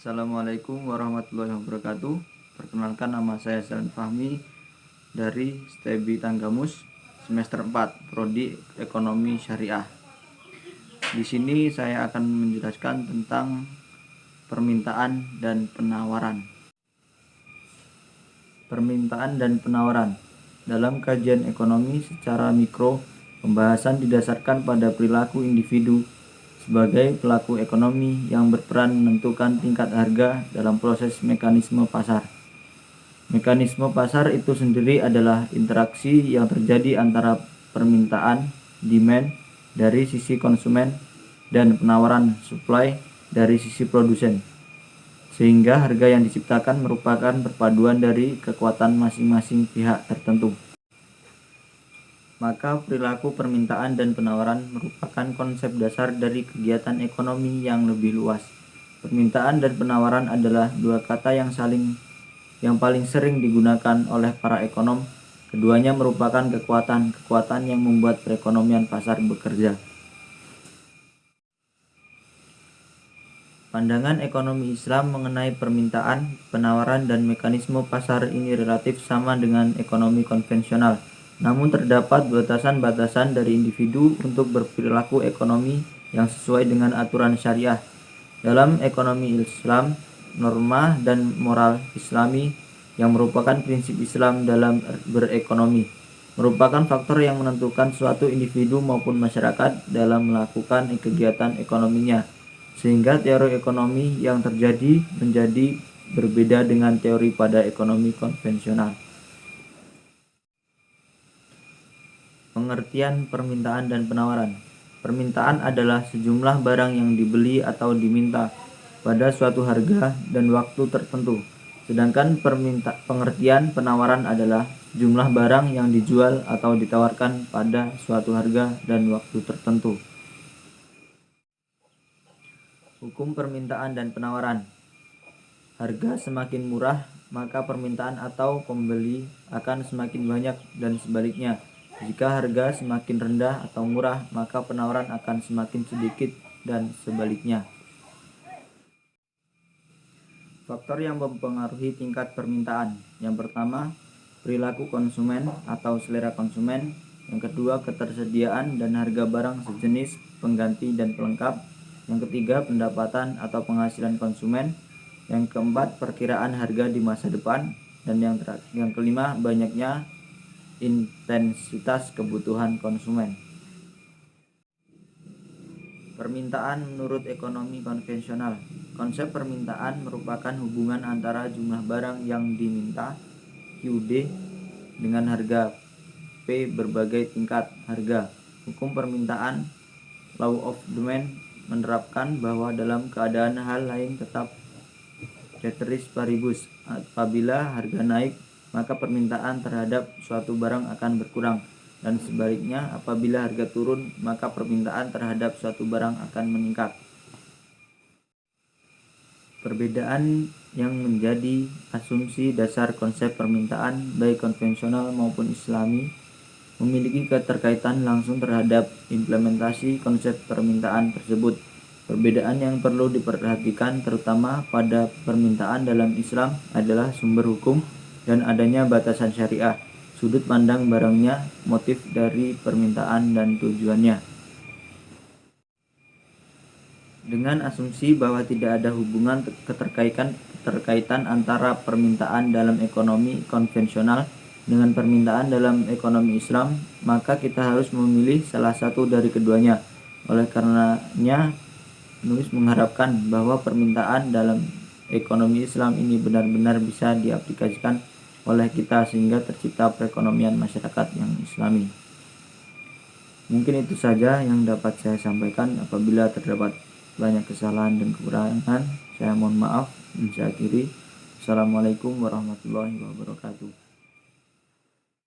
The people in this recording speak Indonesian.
Assalamualaikum warahmatullahi wabarakatuh. Perkenalkan, nama saya Salim Fahmi dari STEBI Tanggamus semester 4 Prodi Ekonomi Syariah. Di sini saya akan menjelaskan tentang permintaan dan penawaran. Permintaan dan penawaran. Dalam kajian ekonomi secara mikro, pembahasan didasarkan pada perilaku individu sebagai pelaku ekonomi yang berperan menentukan tingkat harga dalam proses mekanisme pasar. Mekanisme pasar itu sendiri adalah interaksi yang terjadi antara permintaan (demand) dari sisi konsumen dan penawaran (supply) dari sisi produsen, sehingga harga yang diciptakan merupakan perpaduan dari kekuatan masing-masing pihak tertentu. Maka perilaku permintaan dan penawaran merupakan konsep dasar dari kegiatan ekonomi yang lebih luas. Permintaan dan penawaran adalah dua kata yang paling sering digunakan oleh para ekonom. Keduanya merupakan kekuatan yang membuat perekonomian pasar bekerja. Pandangan ekonomi Islam mengenai permintaan, penawaran, dan mekanisme pasar ini relatif sama dengan ekonomi konvensional. Namun terdapat batasan-batasan dari individu untuk berperilaku ekonomi yang sesuai dengan aturan syariah. Dalam ekonomi Islam, norma dan moral Islami yang merupakan prinsip Islam dalam berekonomi merupakan faktor yang menentukan suatu individu maupun masyarakat dalam melakukan kegiatan ekonominya, sehingga teori ekonomi yang terjadi menjadi berbeda dengan teori pada ekonomi konvensional. Pengertian permintaan dan penawaran. Permintaan adalah sejumlah barang yang dibeli atau diminta pada suatu harga dan waktu tertentu. Sedangkan pengertian penawaran adalah jumlah barang yang dijual atau ditawarkan pada suatu harga dan waktu tertentu. Hukum permintaan dan penawaran. Harga semakin murah, maka permintaan atau pembeli akan semakin banyak, dan sebaliknya. Jika harga semakin rendah atau murah, maka penawaran akan semakin sedikit, dan sebaliknya. Faktor yang mempengaruhi tingkat permintaan. Yang pertama, perilaku konsumen atau selera konsumen. Yang kedua, ketersediaan dan harga barang sejenis, pengganti dan pelengkap. Yang ketiga, pendapatan atau penghasilan konsumen. Yang keempat, perkiraan harga di masa depan. Dan yang kelima, banyaknya intensitas kebutuhan konsumen. Permintaan menurut ekonomi konvensional. Konsep permintaan merupakan hubungan antara jumlah barang yang diminta QD dengan harga P berbagai tingkat harga. Hukum permintaan Law of Demand menerapkan bahwa dalam keadaan hal lain tetap ceteris paribus, apabila harga naik maka permintaan terhadap suatu barang akan berkurang, dan sebaliknya apabila harga turun maka permintaan terhadap suatu barang akan meningkat. Perbedaan yang menjadi asumsi dasar konsep permintaan baik konvensional maupun Islami memiliki keterkaitan langsung terhadap implementasi konsep permintaan tersebut. Perbedaan yang perlu diperhatikan terutama pada permintaan dalam Islam adalah sumber hukum dan adanya batasan syariah, sudut pandang barangnya, motif dari permintaan dan tujuannya. Dengan asumsi bahwa tidak ada hubungan keterkaitan antara permintaan dalam ekonomi konvensional dengan permintaan dalam ekonomi Islam, maka kita harus memilih salah satu dari keduanya. Oleh karenanya, penulis mengharapkan bahwa permintaan dalam ekonomi Islam ini benar-benar bisa diaplikasikan oleh kita sehingga tercipta perekonomian masyarakat yang Islami. Mungkin itu saja yang dapat saya sampaikan. Apabila terdapat banyak kesalahan dan kekurangan, saya mohon maaf. Assalamualaikum warahmatullahi wabarakatuh.